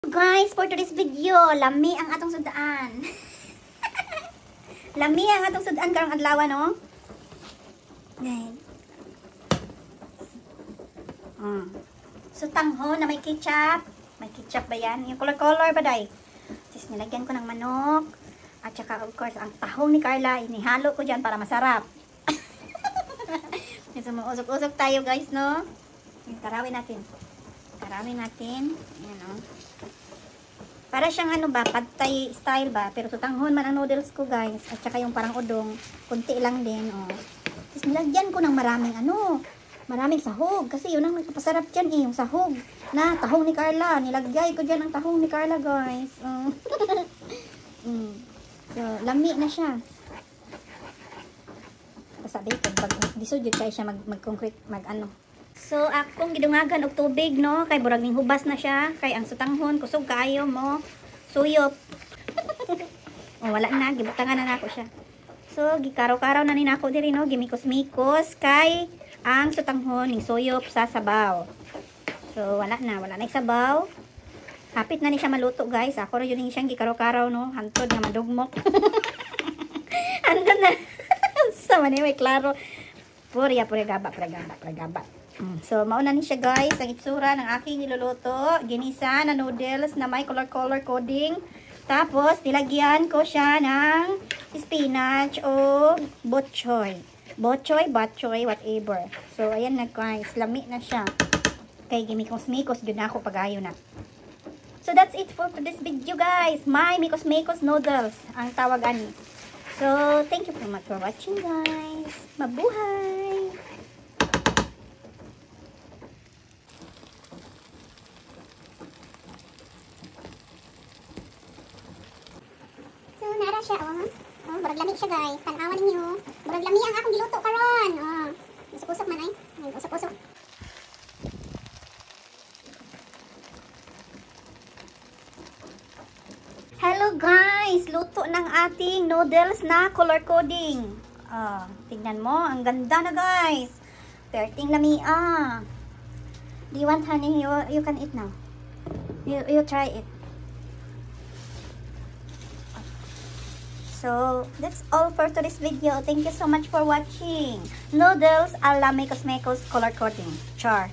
Guys, for today's video, lami ang atong sudaan. Lami ang atong sudaan karong adlaw, no? Guys. So, tanghon na may ketchup. May ketchup ba yan? Yung color-color ba, day? Sis, nilagyan ko ng manok. At saka, of course, ang tahong ni Carla, inihalo ko dyan para masarap. So, usok-usok tayo, guys, no? Tarawin natin. Tarawin natin. Ayan, no? Para siyang ano ba, pad thai style ba, pero tutanghon man ang noodles ko, guys. At saka yung parang udong, kunti lang din, oh. Tapos nilagyan ko ng maraming sahog. Kasi yun ang nagpapasarap dyan eh, yung sahog. Na, tahong ni Carla. Nilagay ko dyan ang tahong ni Carla, guys. So, lami na siya. Sabi ko, pag disudyo kaya siya mag-concrete, mag-ano. So, akong gidungagan og tubig, no? Kay burag ning hubas na siya. Kay ang sutanghon, kusog kaayo mo. Suyop. Wala na, gibutangan na nako siya. So, gikaraw-karaw na ni nako diri, no? Gimikos-mikos kay ang sutanghon ning suyop sa sabaw. So, wala na sabaw. Hapit na ni siya maluto, guys. Ako ra yun siyang gikaraw-karaw, no? Hantod nga madugmok. Hantod na. Sa man may klaro. Purya gaba. So, mauna ni siya, guys, ang itsura ng aking niluluto. Ginisa na noodles na may color coding. Tapos, nilagyan ko siya ng spinach o bok-choy. Bok-choy, whatever. So, ayan na, guys. Lami na siya. Kay gimikos-mikos, yun na ako pag-ayo na. So, that's it for this video, guys. My mikos-mikos noodles ang tawagan. So, thank you so much for watching, guys. Mabuhay! So, nara siya, oh. Oh, burag lami siya, guys. Tanawan ninyo. Burag lami ang akong giluto karon. Oh. Usok-usok man ay. Usok-usok. Hello, guys. Luto ng ating noodles na color coding. Tignan mo. Ang ganda na, guys. Perting lami, Do you want honey? You can eat now. You try it. So, that's all for today's video. Thank you so much for watching. Noodles a la Mekos color coding. Char.